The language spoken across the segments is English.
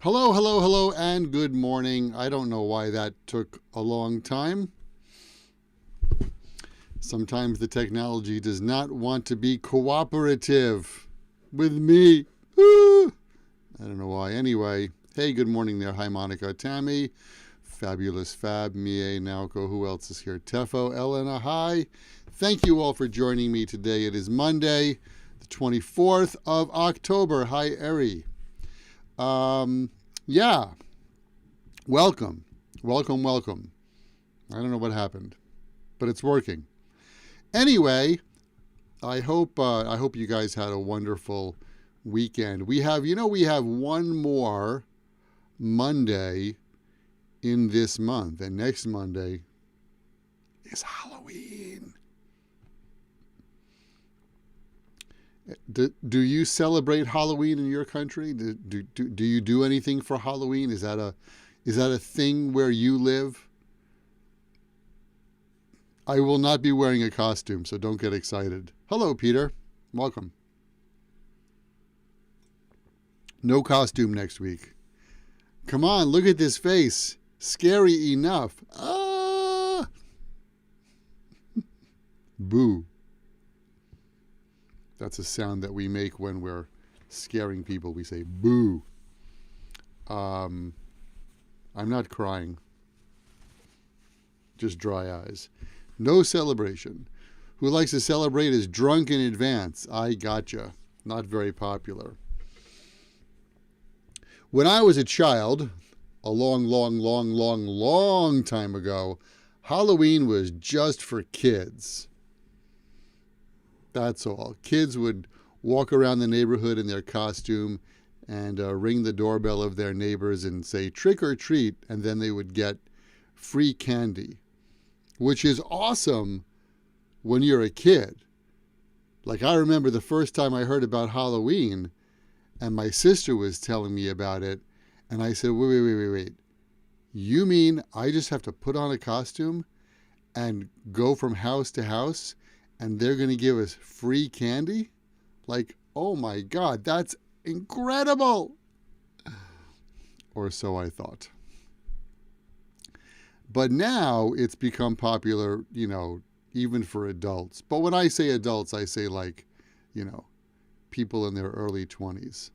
Hello, hello, hello, and good morning. I don't know why that took a long time. Sometimes the technology does not want to be cooperative with me. I don't know why. Anyway, hey, good morning there. Hi, Monica, Tammy, Fabulous Fab, Mie, Naoko. Who else is here? Tefo, Elena, hi. Thank you all for joining me today. It is Monday, the 24th of October. Hi, Eri. Yeah, welcome. Welcome. I don't know what happened, but it's working. Anyway, I hope you guys had a wonderful weekend. We have one more Monday in this month, and next Monday is Halloween. Do you celebrate Halloween in your country? Do you do anything for Halloween? Is that a thing where you live? I will not be wearing a costume, so don't get excited. Hello, Peter. Welcome. No costume next week. Come on, look at this face. Scary enough. Ah! Boo. That's a sound that we make when we're scaring people. We say boo. I'm not crying. Just dry eyes. No celebration. Who likes to celebrate is drunk in advance. I gotcha. Not very popular. When I was a child, a long time ago, Halloween was just for kids. That's all. Kids would walk around the neighborhood in their costume and ring the doorbell of their neighbors and say trick or treat, and then they would get free candy, which is awesome when you're a kid. Like, I remember the first time I heard about Halloween, and my sister was telling me about it, and I said, wait. You mean I just have to put on a costume and go from house to house, and they're going to give us free candy? Like, oh my God, that's incredible! Or so I thought. But now it's become popular, even for adults. But when I say adults, I say people in their early 20s.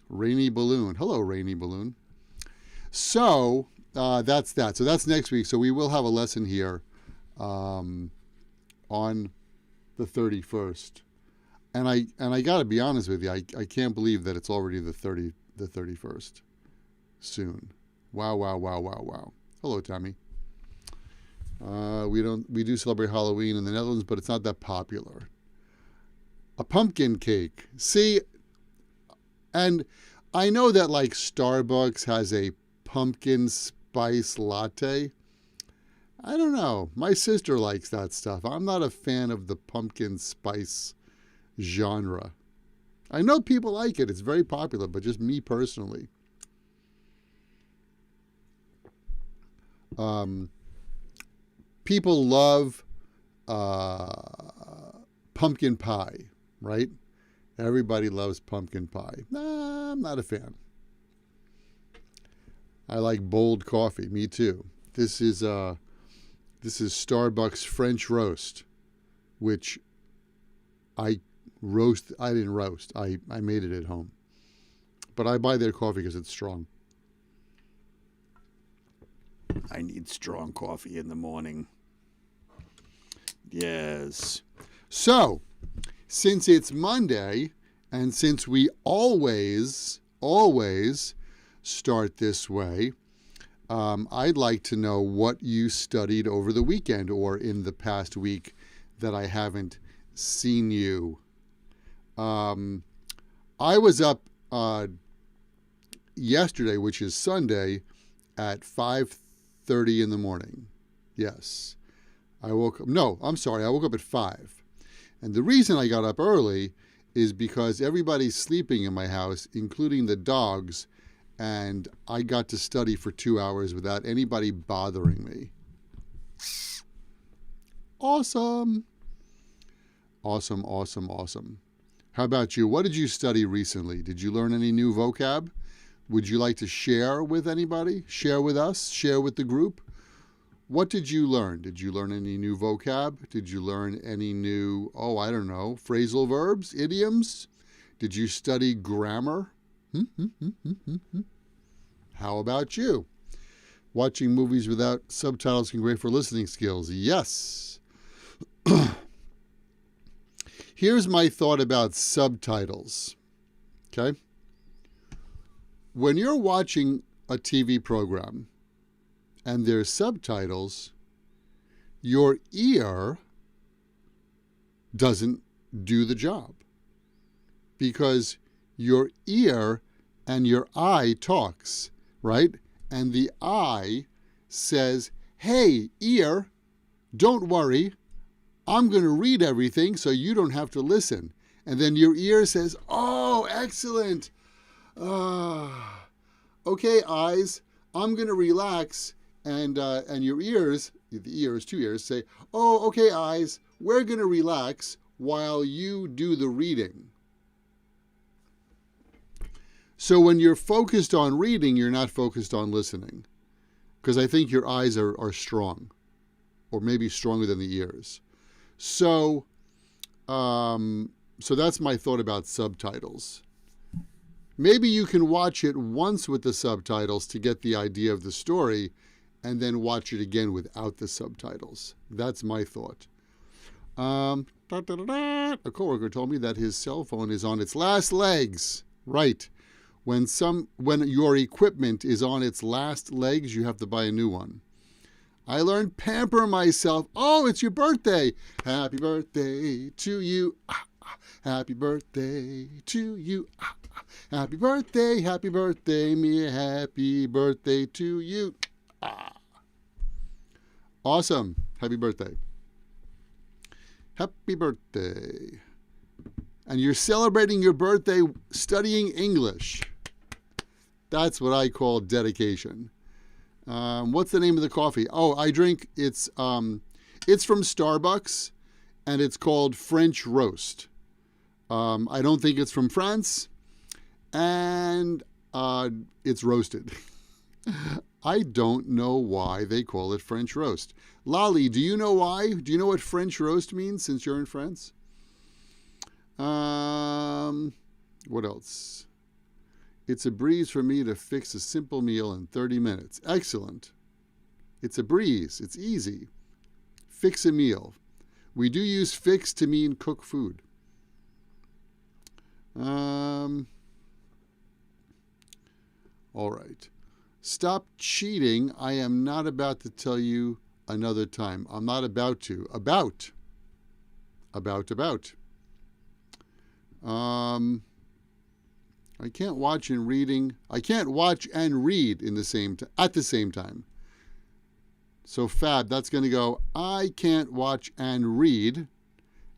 Rainy Balloon. Hello, Rainy Balloon. So that's that. So that's next week. So we will have a lesson here on the 31st. And I got to be honest with you, I can't believe that it's already the 31st soon. Wow. Hello, Tommy. We do celebrate Halloween in the Netherlands, but it's not that popular. A pumpkin cake. See, and I know that like Starbucks has a pumpkin spice latte. I don't know. My sister likes that stuff. I'm not a fan of the pumpkin spice genre. I know people like it. It's very popular, but just me personally. People love pumpkin pie, right? Everybody loves pumpkin pie. Nah, I'm not a fan. I like bold coffee. Me too. This is Starbucks French roast, which I didn't roast. I made it at home. But I buy their coffee because it's strong. I need strong coffee in the morning. Yes. So, since it's Monday, and since we always start this way, I'd like to know what you studied over the weekend or in the past week that I haven't seen you. I was up yesterday, which is Sunday, at 5:30 in the morning. Yes. I woke up at 5. And the reason I got up early is because everybody's sleeping in my house, including the dogs, and I got to study for 2 hours without anybody bothering me. Awesome. How about you? What did you study recently? Did you learn any new vocab? Would you like to share with anybody? Share with us? Share with the group? What did you learn? Did you learn any new vocab? Did you learn any new, I don't know, phrasal verbs, idioms? Did you study grammar? How about you? Watching movies without subtitles can be great for listening skills. Yes. Here's my thought about subtitles. Okay? When you're watching a TV program and there's subtitles, your ear doesn't do the job because your ear and your eye talks, right? And the eye says, hey, ear, don't worry. I'm going to read everything so you don't have to listen. And then your ear says, oh, excellent. Okay, eyes, I'm going to relax. And your ears, two ears, say, oh, okay, eyes, we're going to relax while you do the reading. So when you're focused on reading, you're not focused on listening. Because I think your eyes are strong, or maybe stronger than the ears. So that's my thought about subtitles. Maybe you can watch it once with the subtitles to get the idea of the story, and then watch it again without the subtitles. That's my thought. A coworker told me that his cell phone is on its last legs. Right. When your equipment is on its last legs, you have to buy a new one. I learned pamper myself. Oh, it's your birthday. Happy birthday to you. Happy birthday to you. Happy birthday, me. Happy birthday to you. Awesome. Happy birthday. Happy birthday. And you're celebrating your birthday studying English. That's what I call dedication. What's the name of the coffee? Oh, I drink, it's from Starbucks, and it's called French Roast. I don't think it's from France, and it's roasted. I don't know why they call it French Roast. Lolly, do you know why? Do you know what French Roast means since you're in France? What else? It's a breeze for me to fix a simple meal in 30 minutes. Excellent. It's a breeze. It's easy. Fix a meal. We do use fix to mean cook food. All right. Stop cheating. I am not about to tell you another time. I'm not about to. About. I can't watch and read at the same time. So Fab, that's going to go, I can't watch and read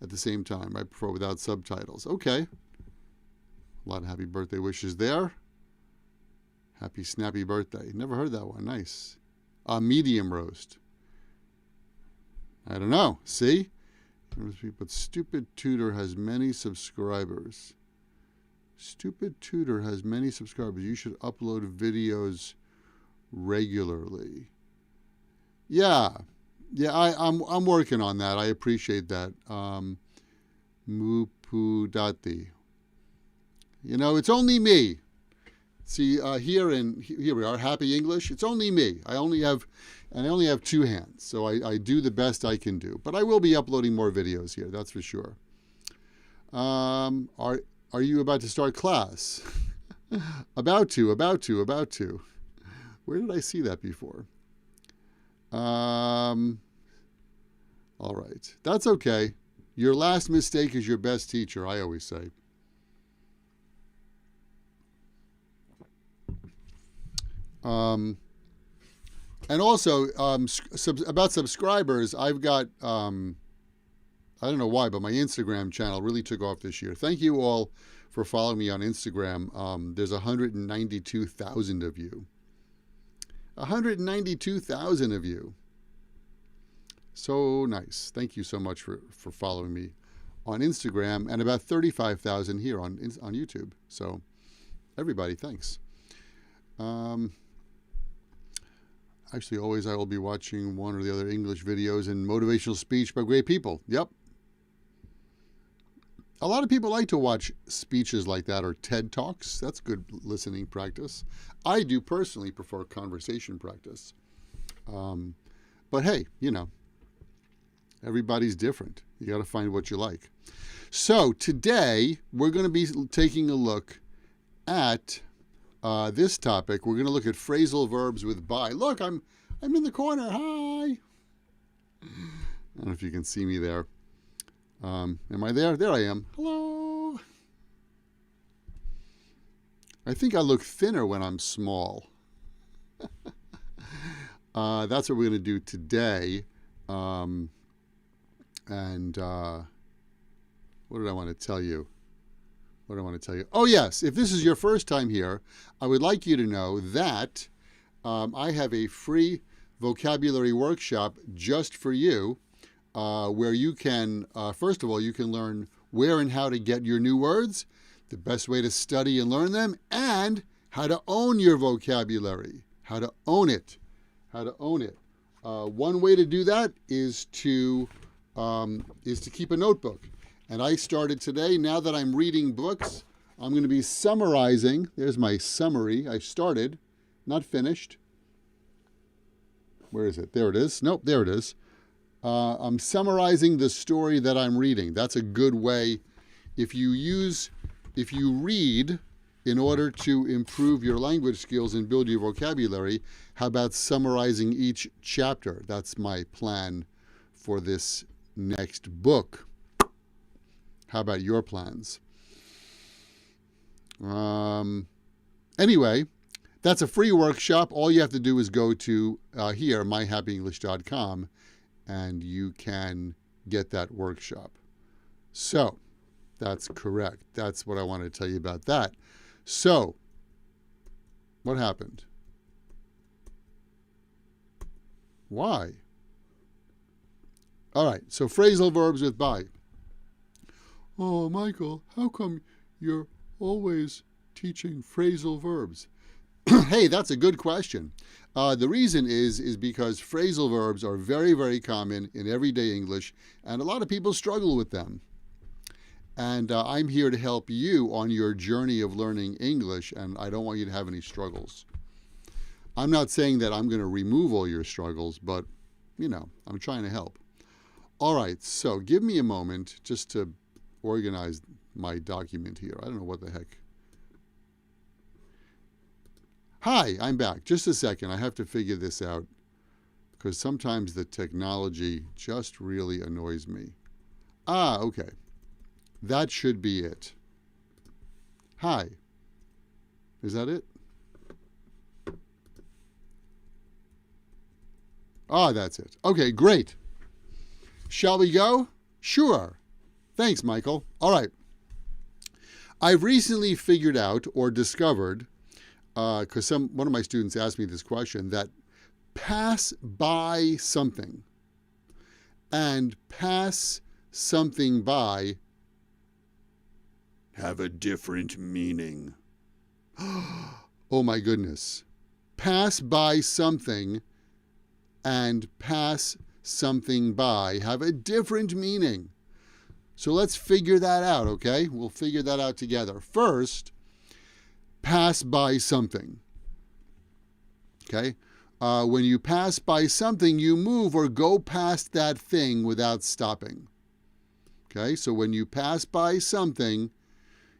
at the same time. I prefer without subtitles. Okay. A lot of happy birthday wishes there. Happy snappy birthday. Never heard that one. Nice. Medium roast. I don't know. See? But Stupid Tutor has many subscribers. Stupid Tutor has many subscribers. You should upload videos regularly. Yeah, I'm working on that. I appreciate that. Mupudati. You know, it's only me. See, here we are, Happy English. It's only me. I only have two hands, so I do the best I can do. But I will be uploading more videos here, that's for sure. Are you about to start class? About to. Where did I see that before? All right. That's okay. Your last mistake is your best teacher, I always say. And also, about subscribers, I've got, I don't know why, but my Instagram channel really took off this year. Thank you all for following me on Instagram. There's 192,000 of you. 192,000 of you. So nice. Thank you so much for following me on Instagram and about 35,000 here on YouTube. So everybody, thanks. Actually, always I will be watching one or the other English videos and motivational speech by great people. Yep. A lot of people like to watch speeches like that or TED Talks. That's good listening practice. I do personally prefer conversation practice. But hey, you know, everybody's different. You got to find what you like. So today we're going to be taking a look at this topic. We're going to look at phrasal verbs with by. Look, I'm in the corner. Hi. I don't know if you can see me there. Am I there? There I am. Hello. I think I look thinner when I'm small. That's what we're going to do today. What did I want to tell you? What do I want to tell you? Oh, yes. If this is your first time here, I would like you to know that I have a free vocabulary workshop just for you where you can, first of all, you can learn where and how to get your new words, the best way to study and learn them, and how to own your vocabulary, how to own it, One way to do that is to keep a notebook. And I started today. Now that I'm reading books, I'm going to be summarizing. There's my summary. I started, not finished. Where is it? There it is. Nope, there it is. I'm summarizing the story that I'm reading. That's a good way. If you read in order to improve your language skills and build your vocabulary, how about summarizing each chapter? That's my plan for this next book. How about your plans? Anyway, that's a free workshop. All you have to do is go to here, myhappyenglish.com, and you can get that workshop. So, that's correct. That's what I wanted to tell you about that. So, what happened? Why? All right, so phrasal verbs with by. Oh, Michael, how come you're always teaching phrasal verbs? Hey, that's a good question. The reason is because phrasal verbs are very, very common in everyday English, and a lot of people struggle with them. And I'm here to help you on your journey of learning English, and I don't want you to have any struggles. I'm not saying that I'm going to remove all your struggles, but, you know, I'm trying to help. All right, so give me a moment just to organize my document here. I don't know what the heck. Hi, I'm back. Just a second. I have to figure this out because sometimes the technology just really annoys me. Ah, okay. That should be it. Hi. Is that it? Ah, that's it. Okay, great. Shall we go? Sure. Thanks, Michael. All right. I've recently figured out or discovered, because one of my students asked me this question, that pass by something and pass something by have a different meaning. Oh my goodness. Pass by something and pass something by have a different meaning. So let's figure that out, okay? We'll figure that out together. First, pass by something, okay? When you pass by something, you move or go past that thing without stopping, okay? So when you pass by something,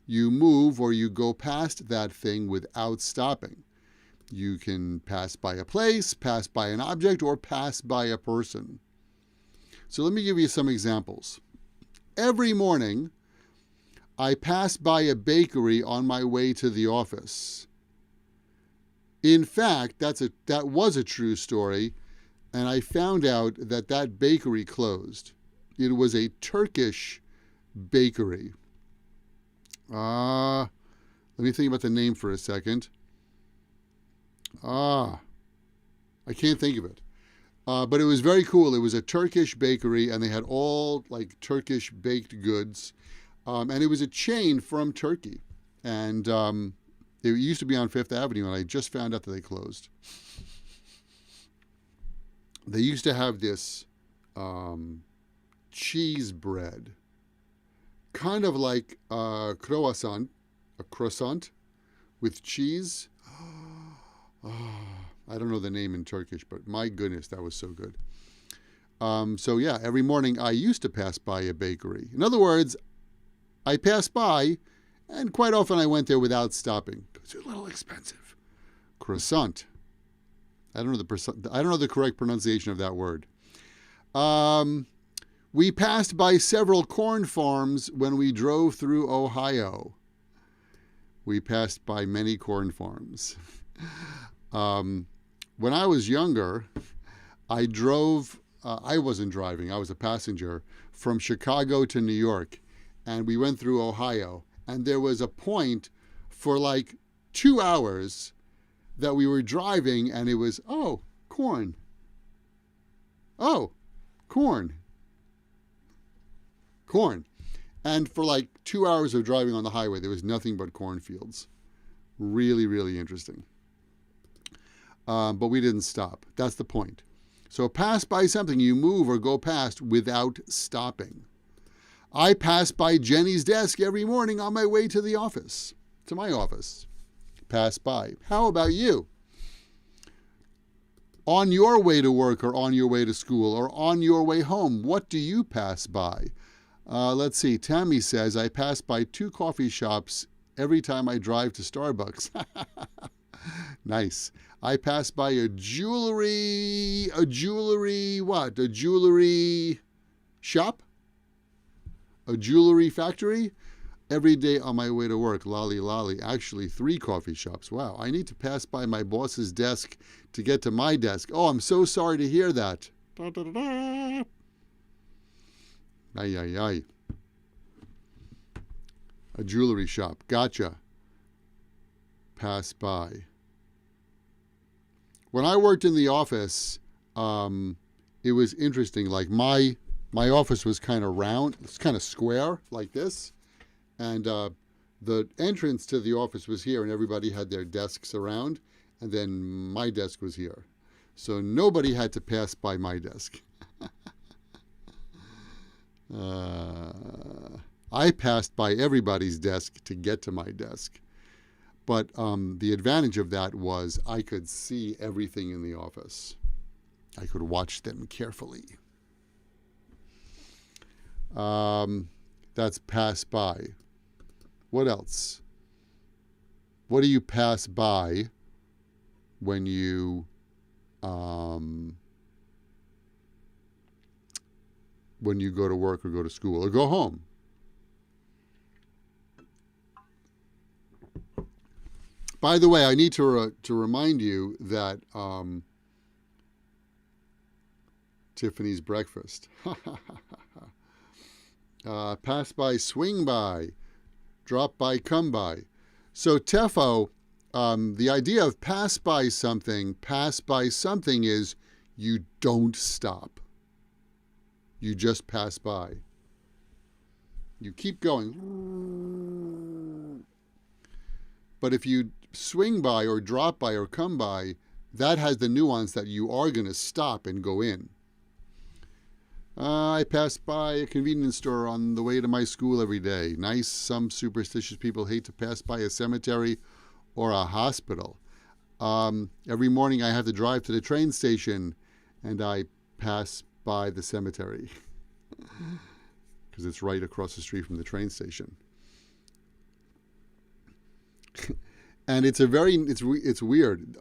you move or you go past that thing without stopping. You can pass by a place, pass by an object, or pass by a person. So let me give you some examples. Every morning, I pass by a bakery on my way to the office. In fact, that was a true story, and I found out that that bakery closed. It was a Turkish bakery. Let me think about the name for a second. I can't think of it. But it was very cool. It was a Turkish bakery, and they had all like Turkish baked goods. And it was a chain from Turkey. And it used to be on Fifth Avenue, and I just found out that they closed. They used to have this cheese bread, kind of like a croissant with cheese. I don't know the name in Turkish, but my goodness, that was so good. So yeah, every morning I used to pass by a bakery. In other words, I passed by, and quite often I went there without stopping. It's a little expensive. Croissant. I don't know the correct pronunciation of that word. We passed by several corn farms when we drove through Ohio. We passed by many corn farms. When I was younger, I drove, I wasn't driving, I was a passenger, from Chicago to New York, and we went through Ohio. And there was a point for like 2 hours that we were driving, and it was, oh, corn. Oh, corn. Corn. And for like 2 hours of driving on the highway, there was nothing but cornfields. Really, really interesting. But we didn't stop. That's the point. So pass by something, you move or go past without stopping. I pass by Jenny's desk every morning on my way to the office, to my office. Pass by. How about you? On your way to work or on your way to school or on your way home, what do you pass by? Let's see. Tammy says, I pass by 2 coffee shops every time I drive to Starbucks. Nice. I pass by a jewelry shop? A jewelry factory? Every day on my way to work, lolly lolly. Actually, 3 coffee shops. Wow, I need to pass by my boss's desk to get to my desk. Oh, I'm so sorry to hear that. Da, da, da, da. Ay, ay, ay. A jewelry shop. Gotcha. Pass by. When I worked in the office, it was interesting. Like my office was kind of round, it's kind of square like this. And the entrance to the office was here, and everybody had their desks around. And then my desk was here. So nobody had to pass by my desk. I passed by everybody's desk to get to my desk. But the advantage of that was I could see everything in the office. I could watch them carefully. That's pass by. What else? What do you pass by when you go to work or go to school or go home? By the way, I need to remind you that Tiffany's breakfast. Pass by, swing by, drop by, come by. So Tefo, the idea of pass by something is you don't stop. You just pass by. You keep going. But if you swing by or drop by or come by, that has the nuance that you are going to stop and go in. I pass by a convenience store on the way to my school every day. Nice. Some superstitious people hate to pass by a cemetery or a hospital. Every morning I have to drive to the train station, and I pass by the cemetery because it's right across the street from the train station. And it's weird.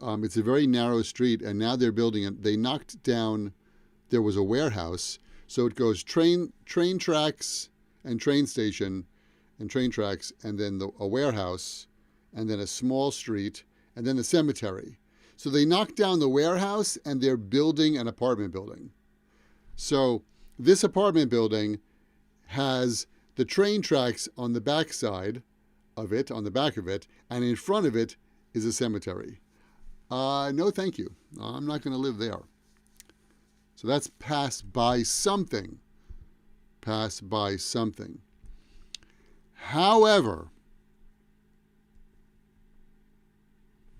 It's a very narrow street, and now they're building it. They knocked down. There was a warehouse, so it goes train tracks and train station, and train tracks, and then a warehouse, and then a small street, and then the cemetery. So they knocked down the warehouse, and they're building an apartment building. So this apartment building has the train tracks on the backside of it, on the back of it, and in front of it is a cemetery. No, thank you. I'm not going to live there. So that's pass by something. Pass by something. However,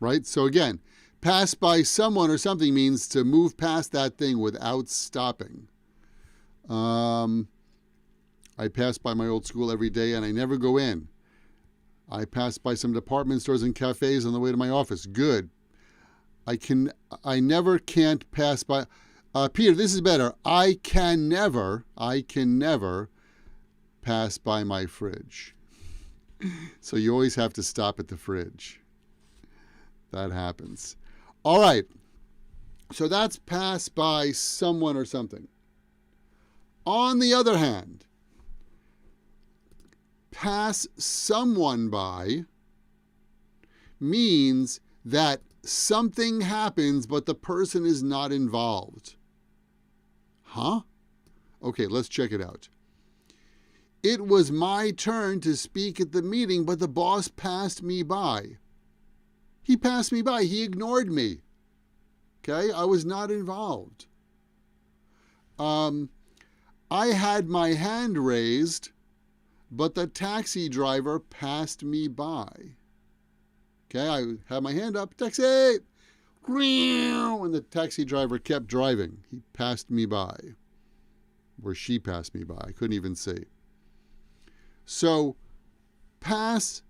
right? So again, pass by someone or something means to move past that thing without stopping. I pass by my old school every day and I never go in. I pass by some department stores and cafes on the way to my office. Good. I never can't pass by. Peter, this is better. I can never pass by my fridge. So you always have to stop at the fridge. That happens. All right. So that's pass by someone or something. On the other hand, pass someone by means that something happens, but the person is not involved. Huh? Okay, let's check it out. It was my turn to speak at the meeting, but the boss passed me by. He passed me by. He ignored me. Okay, I was not involved. I had my hand raised, but the taxi driver passed me by. Okay, I had my hand up, taxi, and the taxi driver kept driving. He passed me by, or she passed me by. I couldn't even see. So, pass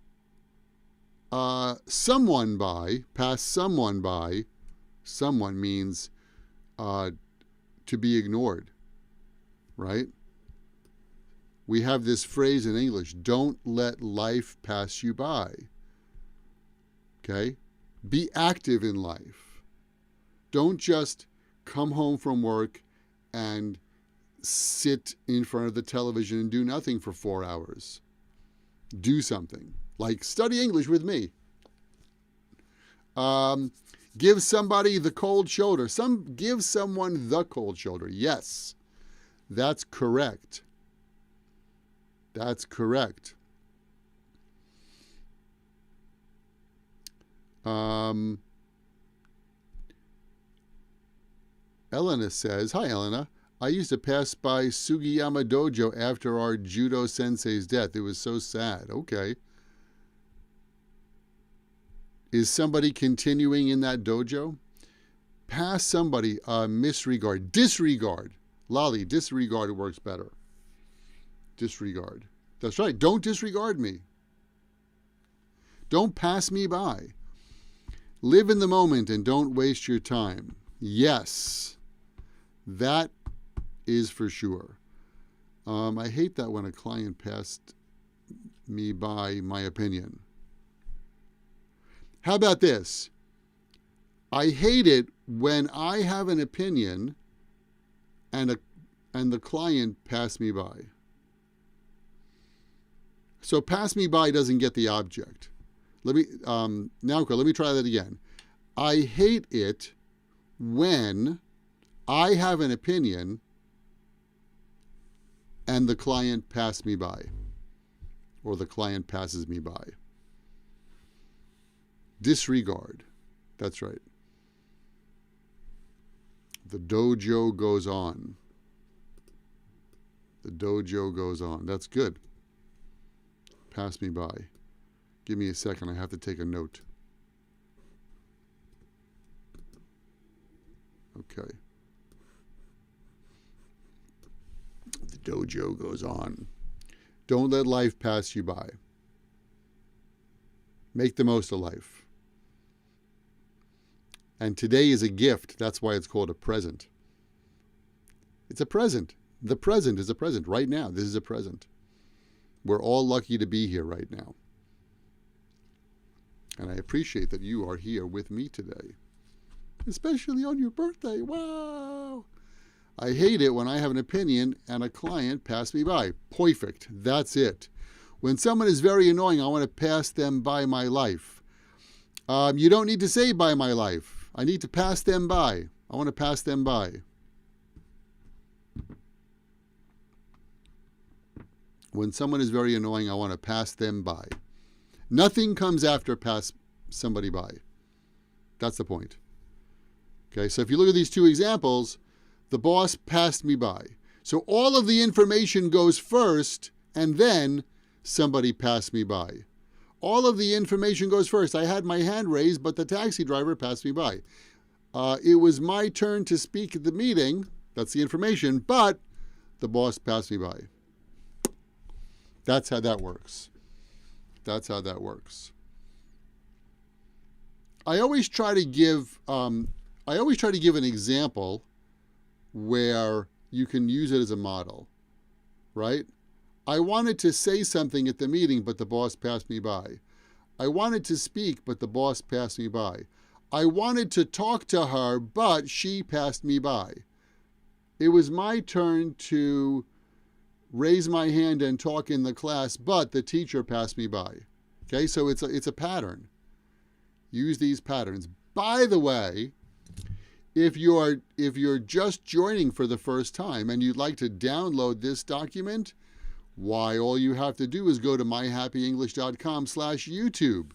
someone by, someone means to be ignored, right? We have this phrase in English, don't let life pass you by. Okay? Be active in life. Don't just come home from work and sit in front of the television and do nothing for 4 hours. Do something, like study English with me. Give somebody the cold shoulder. Give someone the cold shoulder. Yes, that's correct. That's correct. Elena says, hi Elena, I used to pass by Sugiyama Dojo after our judo sensei's death. It was so sad. Okay. Is somebody continuing in that dojo? Pass somebody, misregard, disregard. Lolly, disregard works better. Disregard. That's right. Don't disregard me. Don't pass me by. Live in the moment and don't waste your time. Yes, that is for sure. I hate that when a client passed me by my opinion. How about this? I hate it when I have an opinion and the client passed me by. So pass me by doesn't get the object. Let me try that again. I hate it when I have an opinion and the client passed me by, or the client passes me by. Disregard. That's right. The dojo goes on. The dojo goes on. That's good. Pass me by. Give me a second. I have to take a note. Okay. The dojo goes on. Don't let life pass you by. Make the most of life. And today is a gift. That's why it's called a present. It's a present. The present is a present. Right now, this is a present. We're all lucky to be here right now. And I appreciate that you are here with me today. Especially on your birthday. Wow! I hate it when I have an opinion and a client passed me by. Perfect. That's it. When someone is very annoying, I want to pass them by my life. You don't need to say by my life. I need to pass them by. I want to pass them by. When someone is very annoying, I want to pass them by. Nothing comes after pass somebody by. That's the point. Okay, so if you look at these two examples, The boss passed me by. So all of the information goes first, and then somebody passed me by. All of the information goes first. I had my hand raised, but the taxi driver passed me by. It was my turn to speak at the meeting. That's the information, but the boss passed me by. That's how that works. That's how that works. I always try to give an example where you can use it as a model, right? I wanted to say something at the meeting, but the boss passed me by. I wanted to speak, but the boss passed me by. I wanted to talk to her, but she passed me by. It was my turn to raise my hand and talk in the class, but the teacher passed me by. Okay, so it's a pattern. Use these patterns. By the way, if you're just joining for the first time and you'd like to download this document, why, all you have to do is go to myhappyenglish.com/YouTube.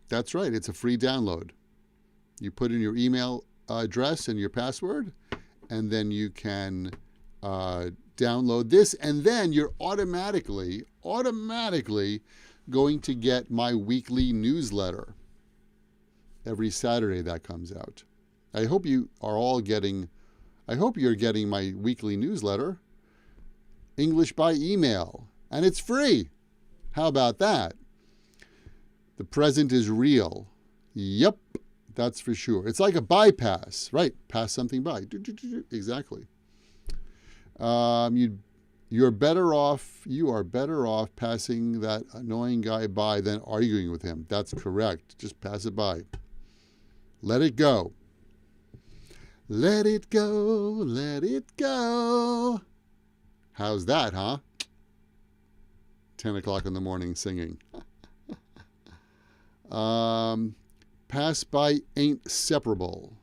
That's right, it's a free download. You put in your email address and your password, and then you can download this, and then you're automatically going to get my weekly newsletter. Every Saturday that comes out. I hope you're getting my weekly newsletter, English by email, and it's free. How about that? The present is real. Yep, that's for sure. It's like a bypass, right? Pass something by. Exactly. You are better off passing that annoying guy by than arguing with him. That's correct. Just pass it by. Let it go. Let it go, let it go. How's that, huh? 10 o'clock in the morning singing. Pass by ain't separable.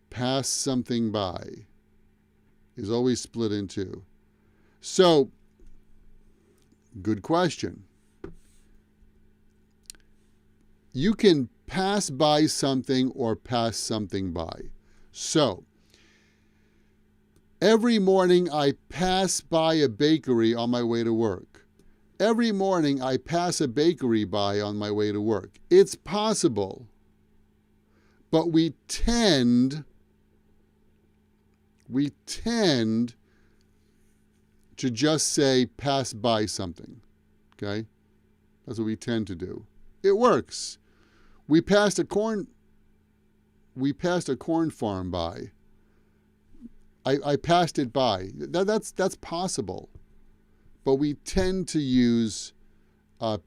Pass something by is always split in two. So, good question. You can pass by something or pass something by. So, every morning I pass by a bakery on my way to work. Every morning I pass a bakery by on my way to work. It's possible, but we tend to just say pass by something, okay? That's what we tend to do. It works. We passed a corn farm by. I passed it by. That's possible. But we tend to use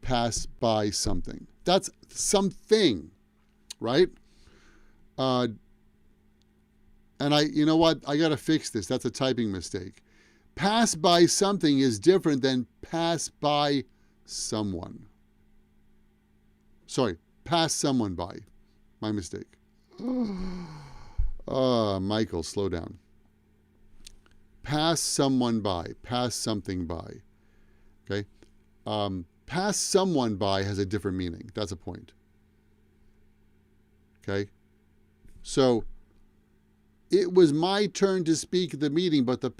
pass by something. That's something, right? And you know what? I got to fix this. That's a typing mistake. Pass by something is different than pass by someone. Sorry. Pass someone by. My mistake. Michael, slow down. Pass someone by. Pass something by. Okay? Pass someone by has a different meaning. That's a point. Okay? So, it was my turn to speak at the meeting, but the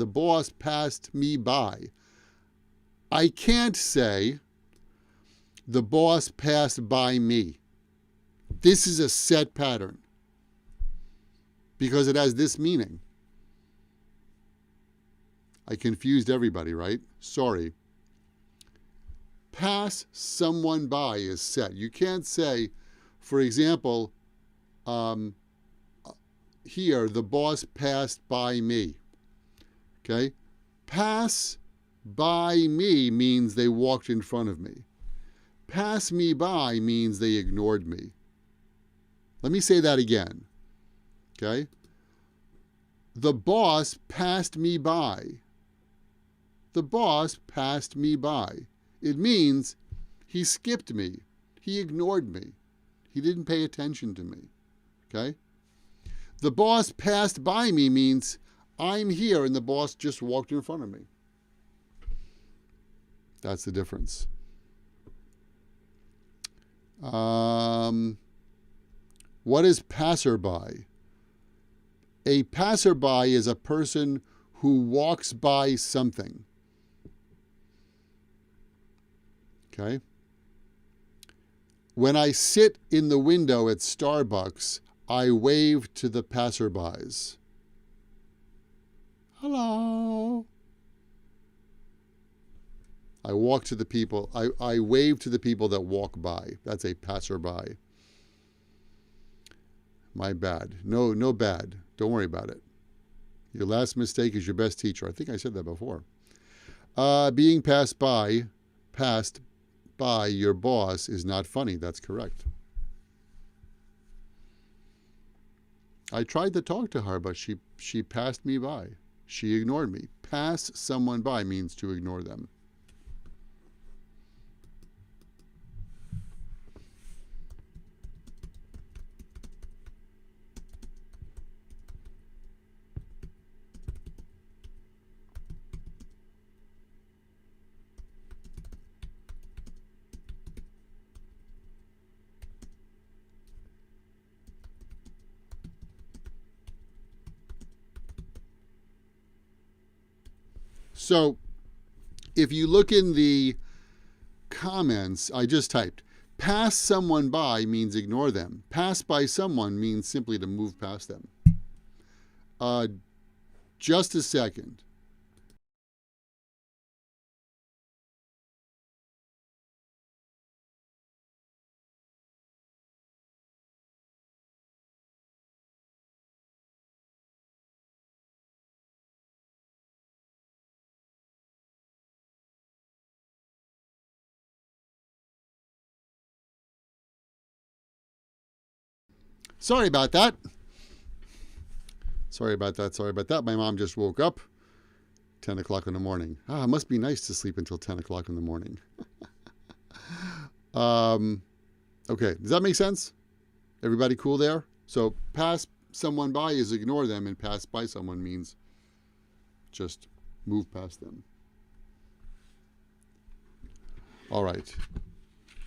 boss passed me by. I can't say the boss passed by me. This is a set pattern because it has this meaning. I confused everybody, right? Sorry. Pass someone by is set. You can't say, for example, here, the boss passed by me. Okay? Pass by me means they walked in front of me. Pass me by means they ignored me. Let me say that again. Okay? The boss passed me by. The boss passed me by. It means he skipped me. He ignored me. He didn't pay attention to me. Okay? The boss passed by me means I'm here and the boss just walked in front of me. That's the difference. What is passerby? A passerby is a person who walks by something. Okay? When I sit in the window at Starbucks, I wave to the passerbys. Hello. I walk to the people. I wave to the people that walk by. That's a passerby. My bad. No bad. Don't worry about it. Your last mistake is your best teacher. I think I said that before. Being passed by your boss is not funny. That's correct. I tried to talk to her, but she passed me by. She ignored me. Pass someone by means to ignore them. So if you look in the comments, I just typed, pass someone by means ignore them. Pass by someone means simply to move past them. Just a second. Sorry about that. Sorry about that. My mom just woke up. 10 o'clock in the morning. It must be nice to sleep until 10 o'clock in the morning. Okay, does that make sense? Everybody cool there? So pass someone by is ignore them, and pass by someone means just move past them. All right.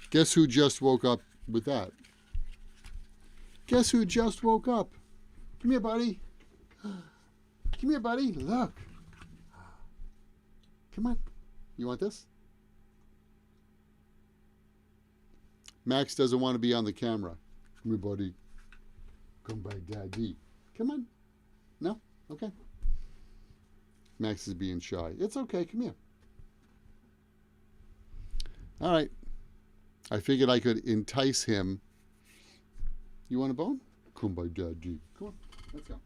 Guess who just woke up with that? Guess who just woke up? Come here, buddy. Come here, buddy. Look. Come on. You want this? Max doesn't want to be on the camera. Come here, buddy. Come by Daddy. Come on. No? Okay. Max is being shy. It's okay. Come here. All right. I figured I could entice him. You want a bone? Come by Daddy. Come on. Let's go.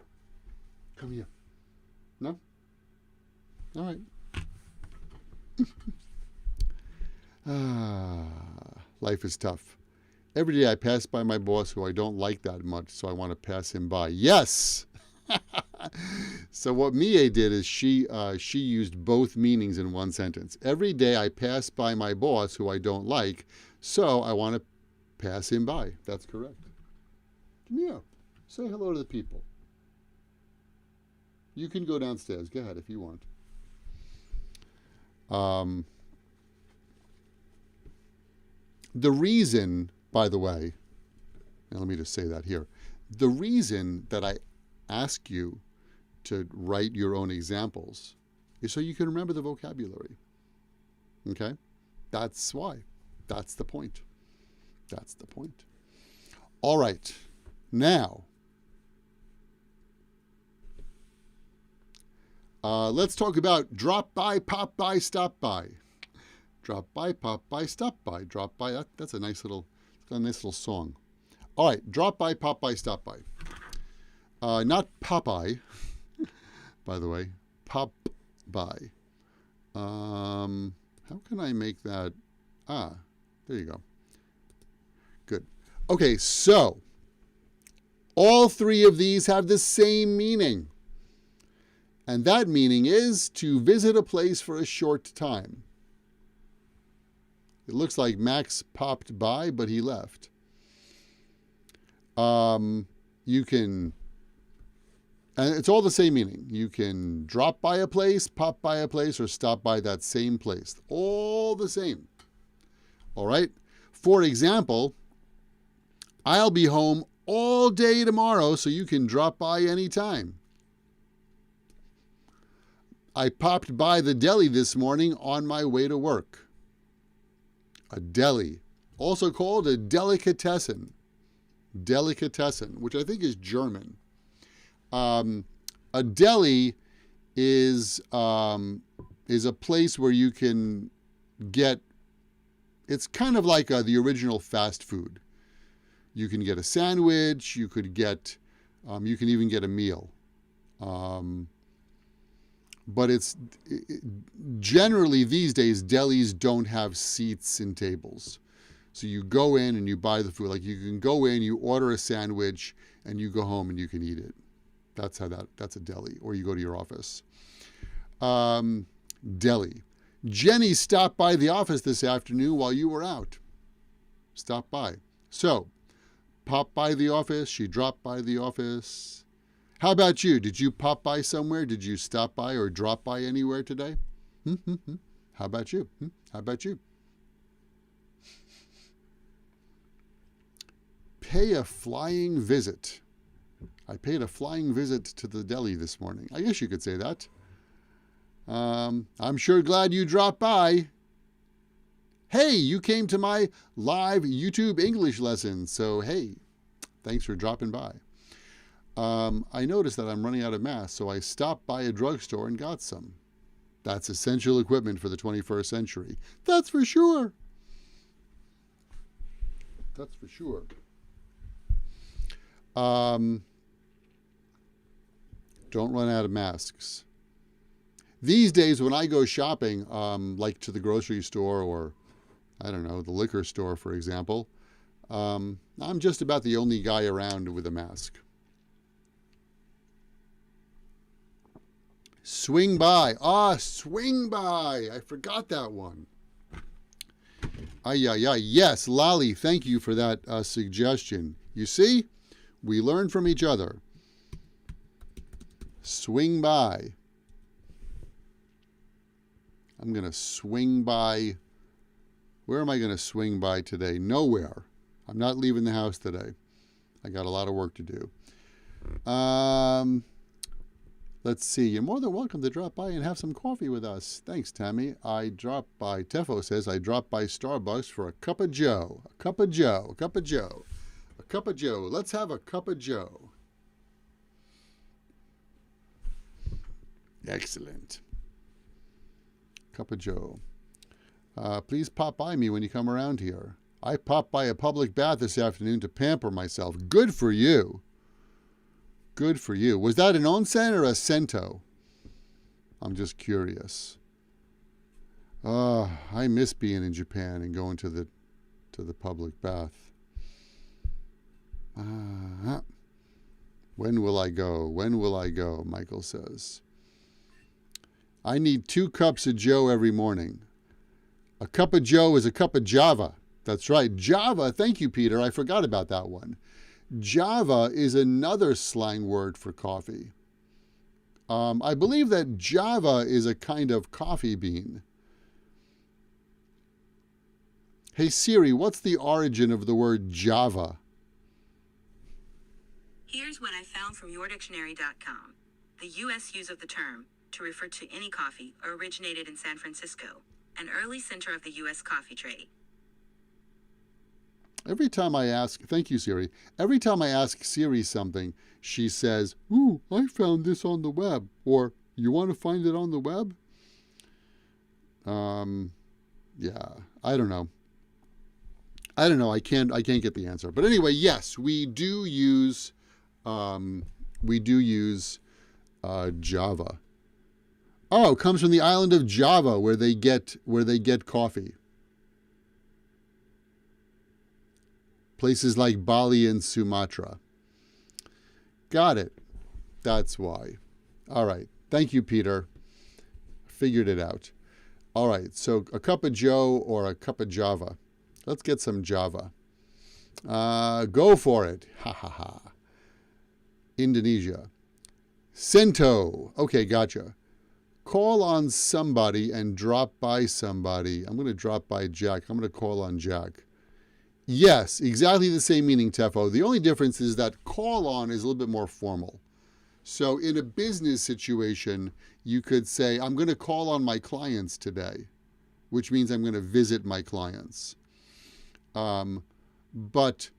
Come here. No? All right. Life is tough. Every day I pass by my boss who I don't like that much, so I want to pass him by. Yes! So what Mie did is she used both meanings in one sentence. Every day I pass by my boss who I don't like, so I want to pass him by. That's correct. Come here. Say hello to the people. You can go downstairs. Go ahead if you want. The reason, by the way, and let me just say that here, the reason that I ask you to write your own examples is so you can remember the vocabulary. Okay? That's why. That's the point. That's the point. All right. Now, let's talk about drop by, pop by, stop by. Drop by, pop by, stop by. Drop by, that's a nice little song. All right, drop by, pop by, stop by. Not Popeye, by the way, pop by. How can I make that? There you go. Good. Okay, so all three of these have the same meaning. And that meaning is to visit a place for a short time. It looks like Max popped by, but he left. You can, and it's all the same meaning. You can drop by a place, pop by a place, or stop by that same place. All the same. All right? For example, I'll be home all day tomorrow, so you can drop by anytime. I popped by the deli this morning on my way to work. A deli, also called a delicatessen. Delicatessen, which I think is German. A deli is a place where you can get, it's kind of like the original fast food. You can get a sandwich, you can even get a meal. But generally these days, delis don't have seats and tables. So you go in and you buy the food. Like you can go in, you order a sandwich, and you go home and you can eat it. That's a deli, or you go to your office. Deli. Jenny stopped by the office this afternoon while you were out. Stopped by. So, pop by the office, she dropped by the office. How about you? Did you pop by somewhere? Did you stop by or drop by anywhere today? How about you? How about you? Pay a flying visit. I paid a flying visit to the deli this morning. I guess you could say that. I'm sure glad you dropped by. Hey, you came to my live YouTube English lesson. So, hey, thanks for dropping by. I noticed that I'm running out of masks, so I stopped by a drugstore and got some. That's essential equipment for the 21st century. That's for sure. That's for sure. Don't run out of masks. These days, when I go shopping, like to the grocery store or, I don't know, the liquor store, for example, I'm just about the only guy around with a mask. Swing by. Swing by. I forgot that one. Yes, Lolly, thank you for that suggestion. You see, we learn from each other. Swing by. I'm going to swing by. Where am I going to swing by today? Nowhere. I'm not leaving the house today. I got a lot of work to do. Let's see. You're more than welcome to drop by and have some coffee with us. Thanks, Tammy. Tefo says, I dropped by Starbucks for a cup of Joe. A cup of Joe. A cup of Joe. A cup of Joe. Let's have a cup of Joe. Excellent. Cup of Joe. Please pop by me when you come around here. I popped by a public bath this afternoon to pamper myself. Good for you. Good for you. Was that an onsen or a sento? I'm just curious. I miss being in Japan and going to the public bath. When will I go? When will I go? Michael says. I need 2 cups of Joe every morning. A cup of Joe is a cup of Java. That's right. Java. Thank you, Peter. I forgot about that one. Java is another slang word for coffee. I believe that Java is a kind of coffee bean. Hey Siri, what's the origin of the word Java? Here's what I found from yourdictionary.com. The U.S. use of the term, to refer to any coffee, originated in San Francisco, an early center of the U.S. coffee trade. Every time I ask, thank you, Siri. Every time I ask Siri something, she says, "Ooh, I found this on the web," or "You want to find it on the web?" Yeah, I don't know. I can't get the answer. But anyway, yes, we do use Java. Oh, it comes from the island of Java, where they get coffee. Places like Bali and Sumatra. Got it. That's why. All right. Thank you, Peter. Figured it out. All right. So a cup of Joe or a cup of Java. Let's get some Java. Go for it. Ha ha ha. Indonesia. Sento. Okay, gotcha. Call on somebody and drop by somebody. I'm going to drop by Jack. I'm going to call on Jack. Yes, exactly the same meaning, Tefo. The only difference is that call on is a little bit more formal. So in a business situation, you could say, I'm going to call on my clients today, which means I'm going to visit my clients. But,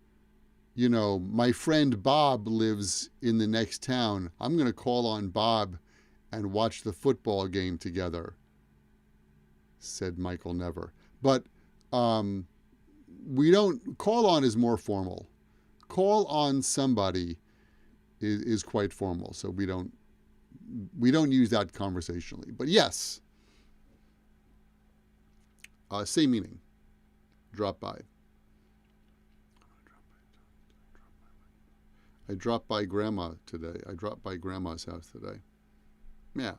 my friend Bob lives in the next town. I'm going to call on Bob and watch the football game together, said Michael Never. But we don't, call on is more formal. Call on somebody is quite formal, so we don't use that conversationally. But yes, same meaning. Drop by. I dropped by Grandma today. I dropped by Grandma's house today. Yeah.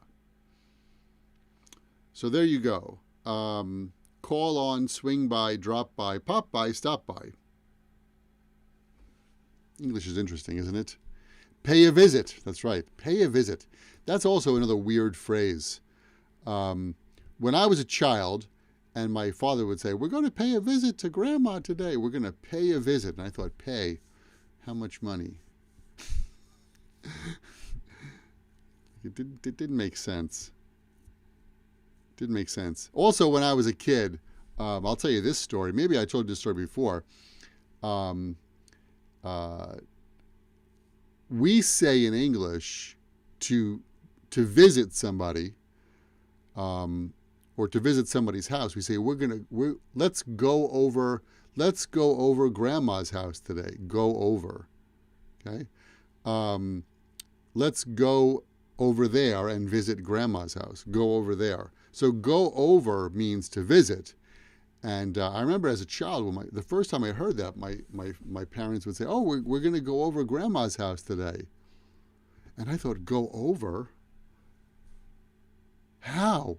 So there you go. Call on, swing by, drop by, pop by, stop by. English is interesting, isn't it? Pay a visit. That's right. Pay a visit. That's also another weird phrase. When I was a child, and my father would say, we're going to pay a visit to Grandma today. We're going to pay a visit. And I thought, pay? How much money? It didn't make sense. Didn't make sense. Also, when I was a kid, I'll tell you this story. Maybe I told you this story before. We say in English to visit somebody, or to visit somebody's house. We say let's go over Grandma's house today. Go over, okay. Let's go over there and visit Grandma's house. Go over there. So go over means to visit. And I remember as a child, the first time I heard that, my parents would say, oh, we're going to go over Grandma's house today. And I thought, go over? How?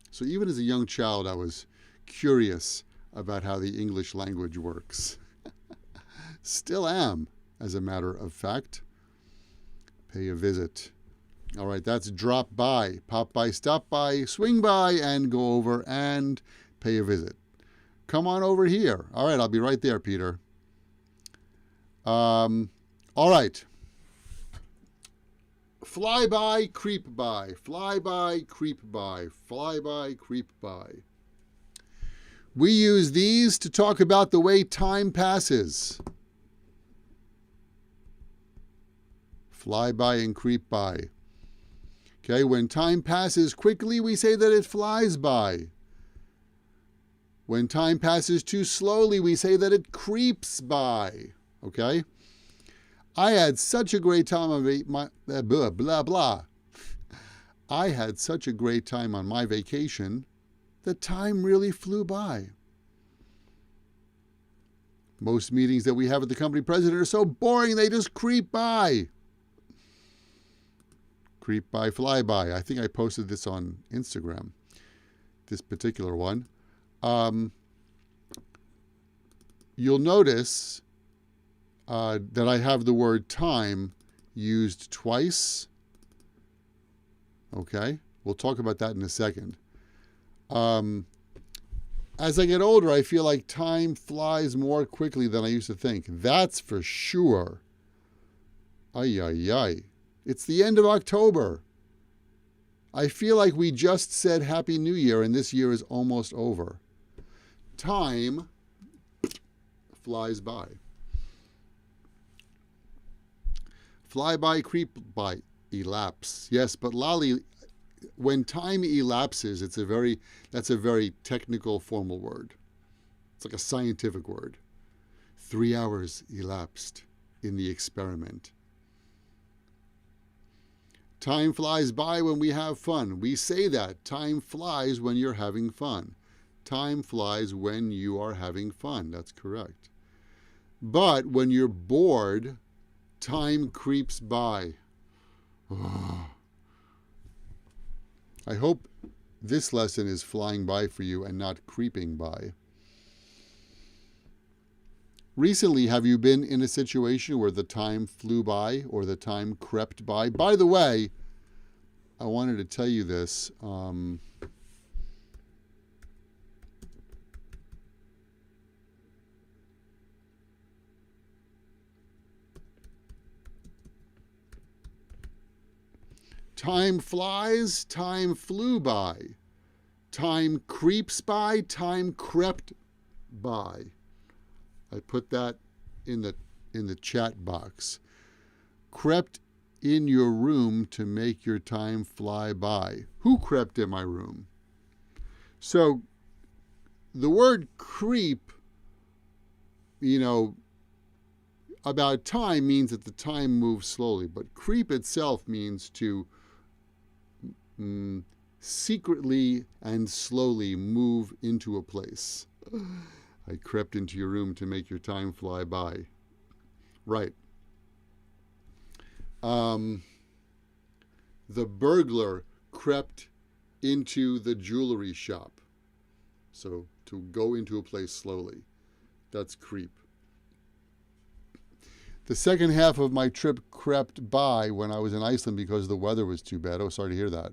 So even as a young child, I was curious about how the English language works. Still am, as a matter of fact. Pay a visit. All right, that's drop by, pop by, stop by, swing by, and go over and pay a visit. Come on over here. All right, I'll be right there, Peter. All right. Fly by, creep by. Fly by, creep by. Fly by, creep by. We use these to talk about the way time passes. Fly by and creep by. Okay, when time passes quickly, we say that it flies by. When time passes too slowly, we say that it creeps by. Okay? I had such a great time on blah, blah, blah. I had such a great time on my vacation that time really flew by. Most meetings that we have at the company president are so boring, they just creep by. Creep by, fly by. I think I posted this on Instagram, this particular one. You'll notice that I have the word time used twice. Okay, we'll talk about that in a second. As I get older, I feel like time flies more quickly than I used to think. That's for sure. Ay, ay, ay. It's the end of October. I feel like we just said Happy New Year and this year is almost over. Time flies by. Fly by, creep by, elapse. Yes, but Lolly, when time elapses, that's a very technical, formal word. It's like a scientific word. 3 hours elapsed in the experiment. Time flies by when we have fun. We say that. Time flies when you're having fun. Time flies when you are having fun. That's correct. But when you're bored, time creeps by. I hope this lesson is flying by for you and not creeping by. Recently, have you been in a situation where the time flew by or the time crept by? By the way, I wanted to tell you this. Time flies, time flew by. Time creeps by, time crept by. I put that in the chat box. Crept in your room to make your time fly by. Who crept in my room? So the word creep, about time means that the time moves slowly, but creep itself means to secretly and slowly move into a place. I crept into your room to make your time fly by. Right. The burglar crept into the jewelry shop. So to go into a place slowly. That's creep. The second half of my trip crept by when I was in Iceland because the weather was too bad. Oh, sorry to hear that.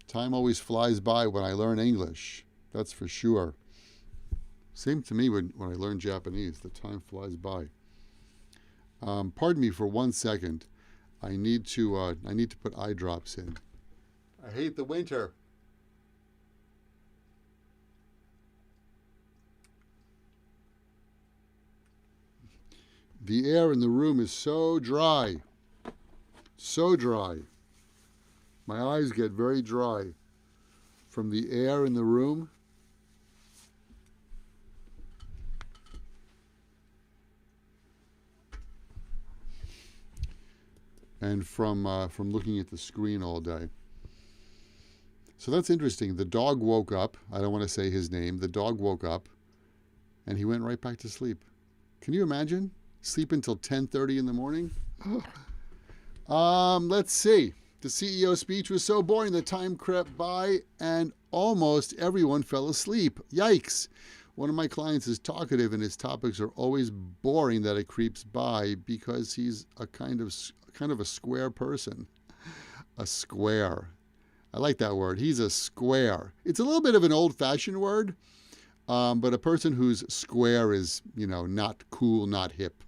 Time always flies by when I learn English. That's for sure. Same to me when I learn Japanese. The time flies by. Pardon me for 1 second. I need to put eye drops in. I hate the winter. The air in the room is so dry. So dry. My eyes get very dry from the air in the room. And from looking at the screen all day. So that's interesting. The dog woke up. I don't want to say his name. The dog woke up and he went right back to sleep. Can you imagine? Sleep until 10:30 in the morning? Let's see. The CEO speech was so boring that time crept by and almost everyone fell asleep. Yikes. One of my clients is talkative and his topics are always boring that it creeps by because he's a kind of a square person. A square. I like that word. He's a square. It's a little bit of an old-fashioned word, but a person who's square is, not cool, not hip.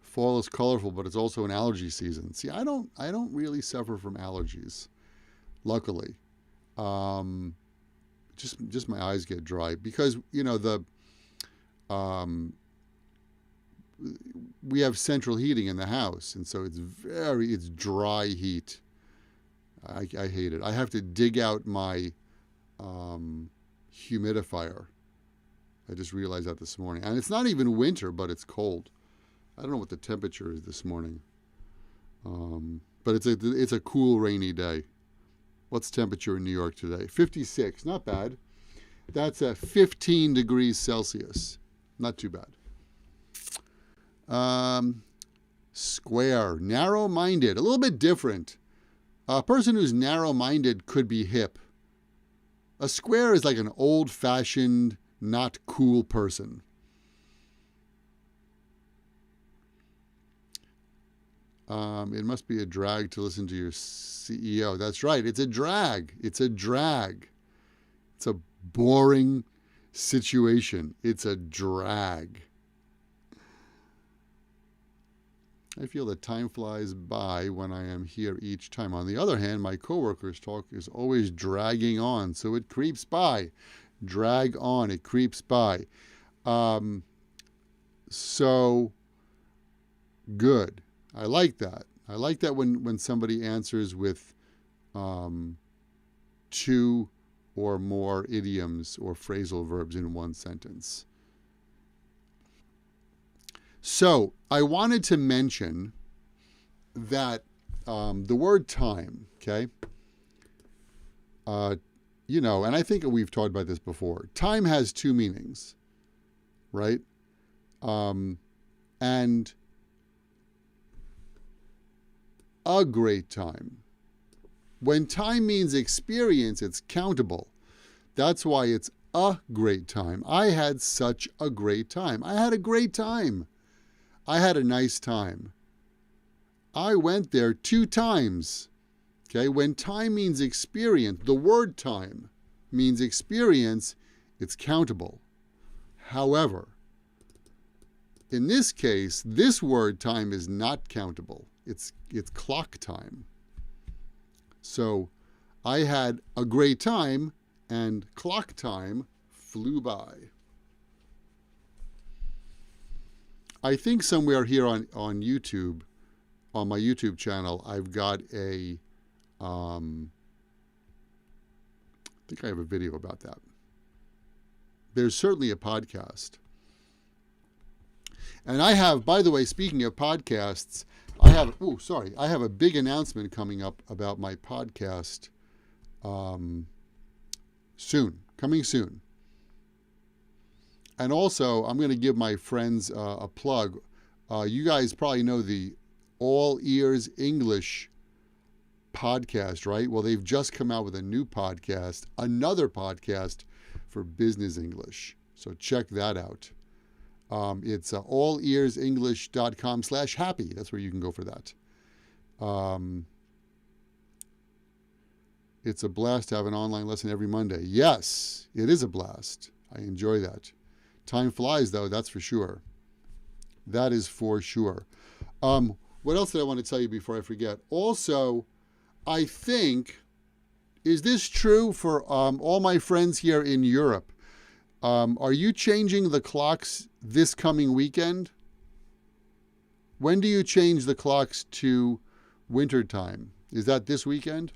Fall is colorful, but it's also an allergy season. See, I don't really suffer from allergies, luckily. Just my eyes get dry because we have central heating in the house, and so it's dry heat. I hate it. I have to dig out my humidifier. I just realized that this morning. And it's not even winter, but it's cold. I don't know what the temperature is this morning. But it's a cool, rainy day. What's temperature in New York today? 56. Not bad. That's 15 degrees Celsius. Not too bad. Square. Narrow-minded. A little bit different. A person who's narrow-minded could be hip. A square is like an old-fashioned, not cool person. It must be a drag to listen to your CEO. That's right. It's a drag. It's a drag. It's a boring situation. It's a drag. I feel that time flies by when I am here each time. On the other hand, my coworkers' talk is always dragging on, so it creeps by. Drag on, it creeps by. So good. I like that. I like that when somebody answers with two or more idioms or phrasal verbs in one sentence. So I wanted to mention that the word time, okay, and I think we've talked about this before. Time has two meanings, right? And a great time. When time means experience, it's countable. That's why it's a great time. I had such a great time. I had a great time. I had a nice time. I went there 2 times. Okay, when time means experience, the word time means experience, it's countable. However, in this case, this word time is not countable. It's clock time. So I had a great time and clock time flew by. I think somewhere here on YouTube, on my YouTube channel, I've got a, I think I have a video about that. There's certainly a podcast. And I have, by the way, speaking of podcasts, I have a big announcement coming up about my podcast coming soon. And also, I'm going to give my friends a plug. You guys probably know the All Ears English podcast, right? Well, they've just come out with a new podcast, another podcast for business English. So check that out. It's allearsenglish.com/happy. That's where you can go for that. It's a blast to have an online lesson every Monday. Yes, it is a blast. I enjoy that. Time flies, though, that's for sure. That is for sure. What else did I want to tell you before I forget? Also, I think, is this true for all my friends here in Europe? Are you changing the clocks this coming weekend? When do you change the clocks to winter time? Is that this weekend?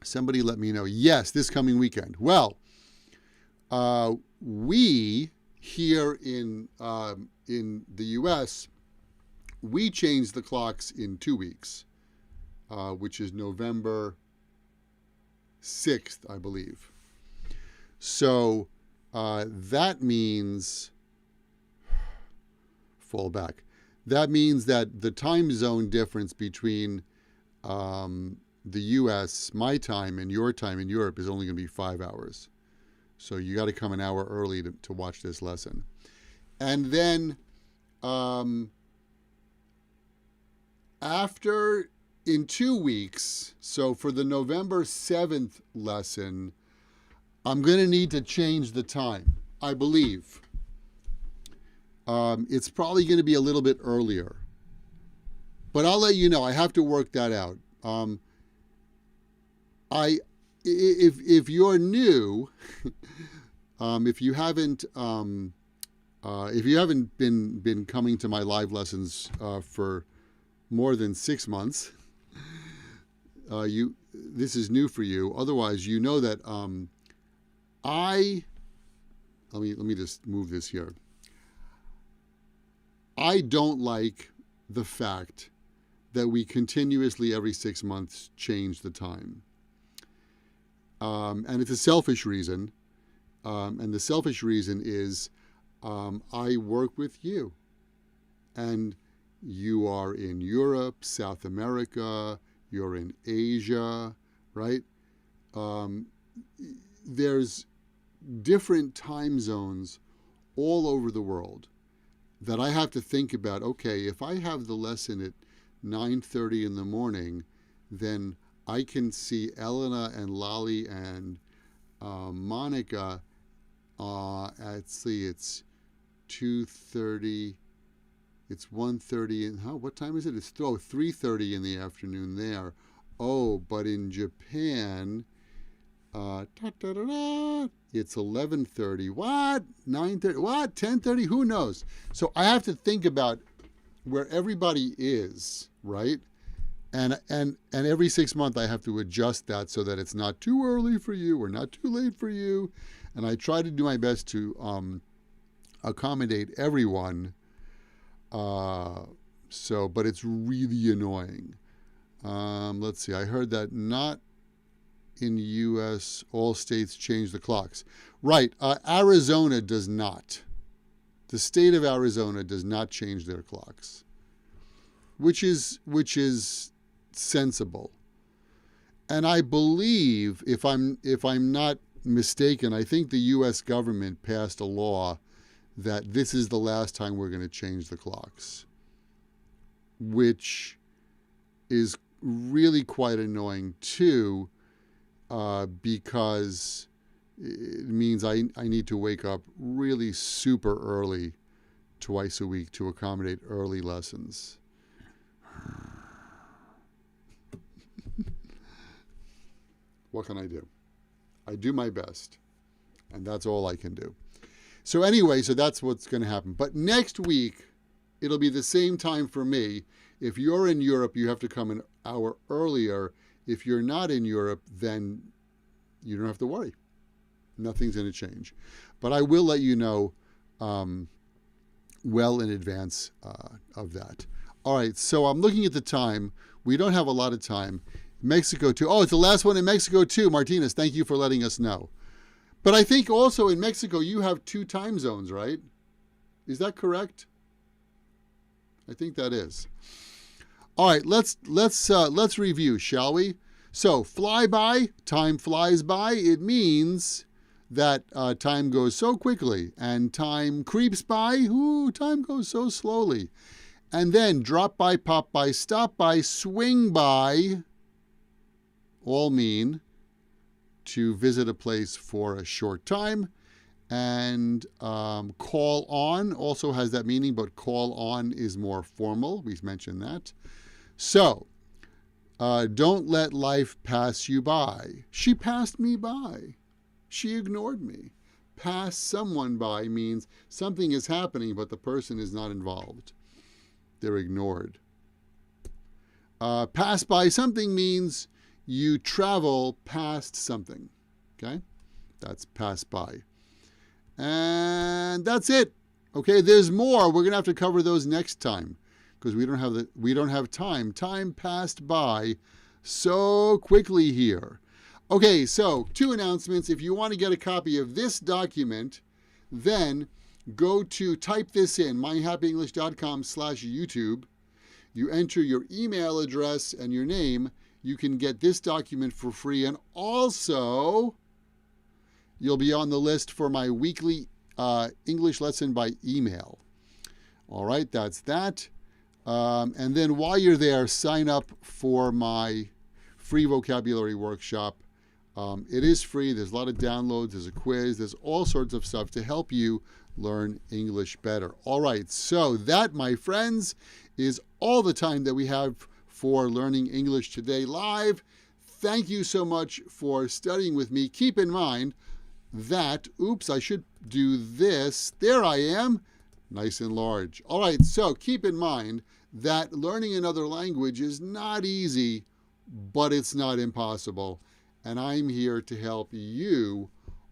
Somebody let me know. Yes, this coming weekend. Well, we here in the U.S., we changed the clocks in 2 weeks, which is November 6th, I believe. So that means, fall back. That means that the time zone difference between the U.S., my time, and your time in Europe is only going to be 5 hours. So you got to come an hour early to watch this lesson. And then after, in 2 weeks, so for the November 7th lesson, I'm going to need to change the time, I believe. It's probably going to be a little bit earlier. But I'll let you know. I have to work that out. If you're new, if you haven't been coming to my live lessons for more than 6 months, this is new for you. Otherwise, you know that let me just move this here. I don't like the fact that we continuously every 6 months change the time. And it's a selfish reason. And the selfish reason is I work with you. And you are in Europe, South America, you're in Asia, right? There's different time zones all over the world that I have to think about. Okay, if I have the lesson at 9:30 in the morning, then I can see Elena and Lali and Monica it's 2:30, it's 1:30, and what time is it? It's 3:30 in the afternoon there. Oh, but in Japan, it's 11:30. What? 9:30? What? 10:30? Who knows? So I have to think about where everybody is, right? And every 6 months I have to adjust that so that it's not too early for you or not too late for you. And I try to do my best to accommodate everyone. But it's really annoying. Let's see. I heard that not in the U.S. all states change the clocks. Right. Arizona does not. The state of Arizona does not change their clocks, which is sensible. And I believe, if I'm not mistaken, I think the U.S. government passed a law that this is the last time we're going to change the clocks, which is really quite annoying too, because it means I need to wake up really super early twice a week to accommodate early lessons. What can I do? I do my best, and that's all I can do. So anyway, so that's what's going to happen. But next week, it'll be the same time for me. If you're in Europe, you have to come an hour earlier. If you're not in Europe, then you don't have to worry. Nothing's going to change. But I will let you know well in advance of that. All right, so I'm looking at the time. We don't have a lot of time. Mexico too. Oh, it's the last one in Mexico too. Martinez, thank you for letting us know. But I think also in Mexico you have 2 time zones, right? Is that correct? I think that is. All right, let's review, shall we? So fly by, time flies by. It means that time goes so quickly, and time creeps by. Ooh, time goes so slowly. And then drop by, pop by, stop by, swing by. All mean to visit a place for a short time. And call on also has that meaning, but call on is more formal. We've mentioned that. So, don't let life pass you by. She passed me by. She ignored me. Pass someone by means something is happening, but the person is not involved. They're ignored. Pass by something means you travel past something. Okay? That's pass by. And that's it. Okay, there's more. We're going to have to cover those next time because we don't have time. Time passed by so quickly here. Okay, so 2 announcements. If you want to get a copy of this document, then go to type this in, myhappyenglish.com/YouTube. You enter your email address and your name. You can get this document for free, and also you'll be on the list for my weekly English lesson by email. All right, that's that. And then while you're there, sign up for my free vocabulary workshop. It is free. There's a lot of downloads. There's a quiz. There's all sorts of stuff to help you learn English better. All right, so that, my friends, is all the time that we have for Learning English Today Live. Thank you so much for studying with me. Keep in mind that, oops, I should do this. There I am, nice and large. All right, so keep in mind that learning another language is not easy, but it's not impossible. And I'm here to help you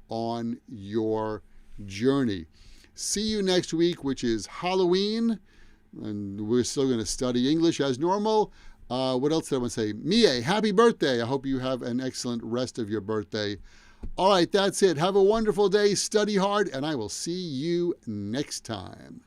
on your journey. See you next week, which is Halloween, and we're still going to study English as normal. What else did I want to say? Mie, happy birthday. I hope you have an excellent rest of your birthday. All right, that's it. Have a wonderful day. Study hard, and I will see you next time.